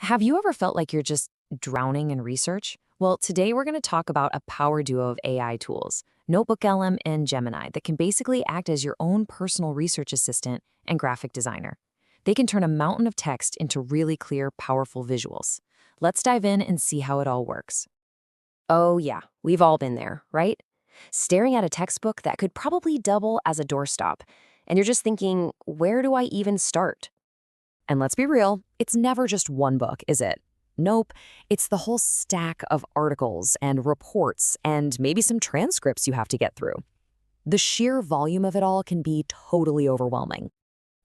Have you ever felt like you're just drowning in research? Well, today we're going to talk about a power duo of AI tools, NotebookLM and Gemini, that can basically act as your own personal research assistant and graphic designer. They can turn a mountain of text into really clear, powerful visuals. Let's dive in and see how it all works. Oh, yeah, we've all been there, right? Staring at a textbook that could probably double as a doorstop, and you're just thinking, where do I even start? And let's be real, it's never just one book, is it? Nope, it's the whole stack of articles and reports and maybe some transcripts you have to get through. The sheer volume of it all can be totally overwhelming.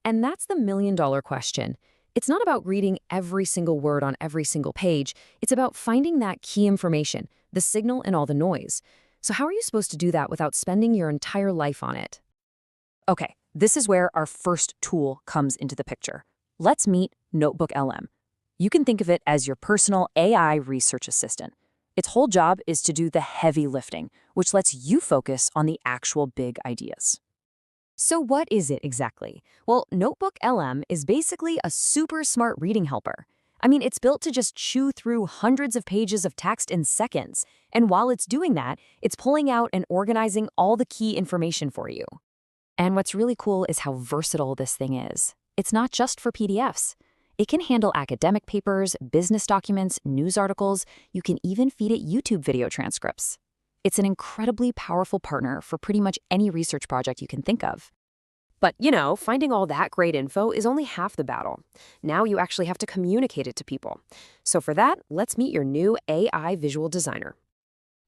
And that's the million-dollar question. It's not about reading every single word on every single page. It's about finding that key information, the signal in all the noise. So how are you supposed to do that without spending your entire life on it? Okay, this is where our first tool comes into the picture. Let's meet NotebookLM. You can think of it as your personal AI research assistant. Its whole job is to do the heavy lifting, which lets you focus on the actual big ideas. So what is it exactly? Well, NotebookLM is basically a super smart reading helper. I mean, it's built to just chew through hundreds of pages of text in seconds. And while it's doing that, it's pulling out and organizing all the key information for you. And what's really cool is how versatile this thing is. It's not just for PDFs. It can handle academic papers, business documents, news articles. You can even feed it YouTube video transcripts. It's an incredibly powerful partner for pretty much any research project you can think of. But, finding all that great info is only half the battle. Now you actually have to communicate it to people. So for that, let's meet your new AI visual designer.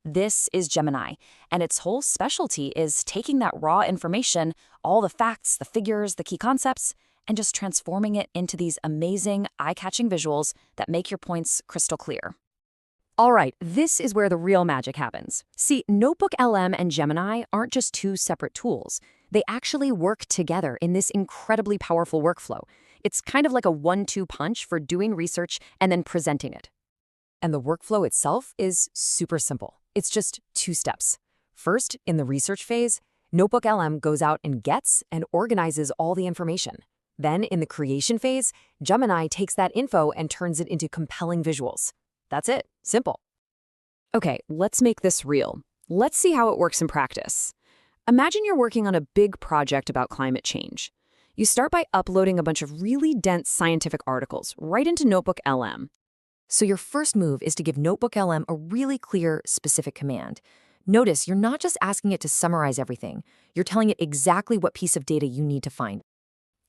This is Gemini, and its whole specialty is taking that raw information, all the facts, the figures, the key concepts, and just transforming it into these amazing, eye-catching visuals that make your points crystal clear. All right, this is where the real magic happens. See, NotebookLM and Gemini aren't just two separate tools. They actually work together in this incredibly powerful workflow. It's kind of like a 1-2 punch for doing research and then presenting it. And the workflow itself is super simple. It's just 2 steps. First, in the research phase, NotebookLM goes out and gets and organizes all the information. Then, in the creation phase, Gemini takes that info and turns it into compelling visuals. That's it. Simple. Okay, let's make this real. Let's see how it works in practice. Imagine you're working on a big project about climate change. You start by uploading a bunch of really dense scientific articles right into NotebookLM. So your first move is to give NotebookLM a really clear, specific command. Notice you're not just asking it to summarize everything. You're telling it exactly what piece of data you need to find.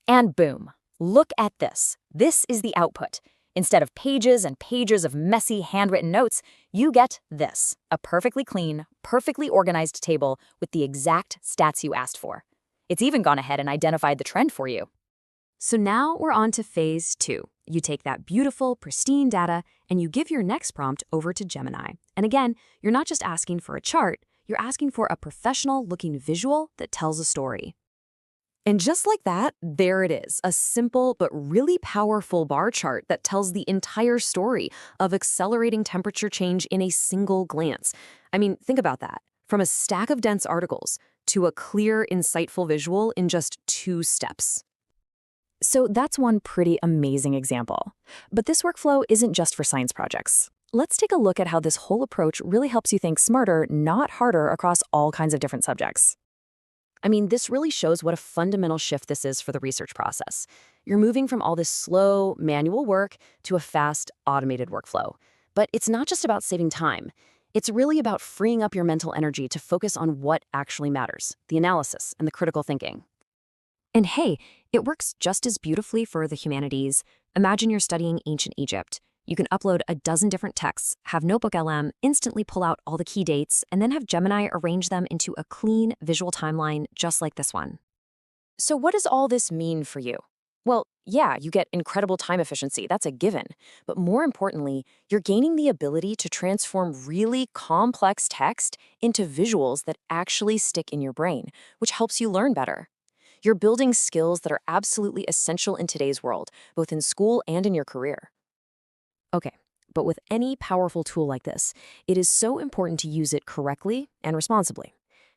And boom, look at this. This is the output. Instead of pages and pages of messy handwritten notes, you get this, a perfectly clean, perfectly organized table with the exact stats you asked for. It's even gone ahead and identified the trend for you. So now we're on to phase 2. You take that beautiful, pristine data and you give your next prompt over to Gemini. And again, you're not just asking for a chart, you're asking for a professional-looking visual that tells a story. And just like that, there it is, a simple but really powerful bar chart that tells the entire story of accelerating temperature change in a single glance. I mean, think about that. From a stack of dense articles to a clear, insightful visual in just 2 steps. So that's one pretty amazing example. But this workflow isn't just for science projects. Let's take a look at how this whole approach really helps you think smarter, not harder, across all kinds of different subjects. I mean, this really shows what a fundamental shift this is for the research process. You're moving from all this slow, manual work to a fast, automated workflow. But it's not just about saving time. It's really about freeing up your mental energy to focus on what actually matters, the analysis and the critical thinking. And hey, it works just as beautifully for the humanities. Imagine you're studying ancient Egypt. You can upload a dozen different texts, have NotebookLM instantly pull out all the key dates, and then have Gemini arrange them into a clean visual timeline just like this one. So what does all this mean for you? Well, yeah, you get incredible time efficiency, that's a given. But more importantly, you're gaining the ability to transform really complex text into visuals that actually stick in your brain, which helps you learn better. You're building skills that are absolutely essential in today's world, both in school and in your career. Okay, but with any powerful tool like this, it is so important to use it correctly and responsibly.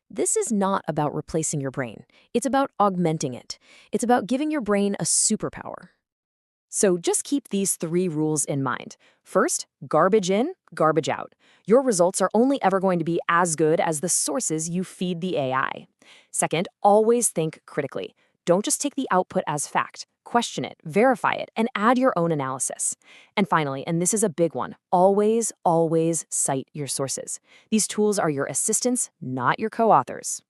This is not about replacing your brain. It's about augmenting it. It's about giving your brain a superpower. So just keep these 3 rules in mind. First, garbage in, garbage out. Your results are only ever going to be as good as the sources you feed the AI. Second, always think critically. Don't just take the output as fact. Question it, verify it, and add your own analysis. And finally, and this is a big one, always, always cite your sources. These tools are your assistants, not your co-authors.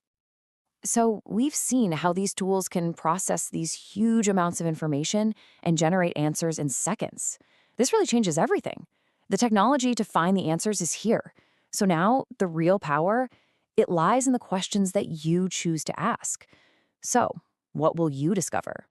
So we've seen how these tools can process these huge amounts of information and generate answers in seconds. This really changes everything. The technology to find the answers is here. So now the real power, it lies in the questions that you choose to ask. So, what will you discover?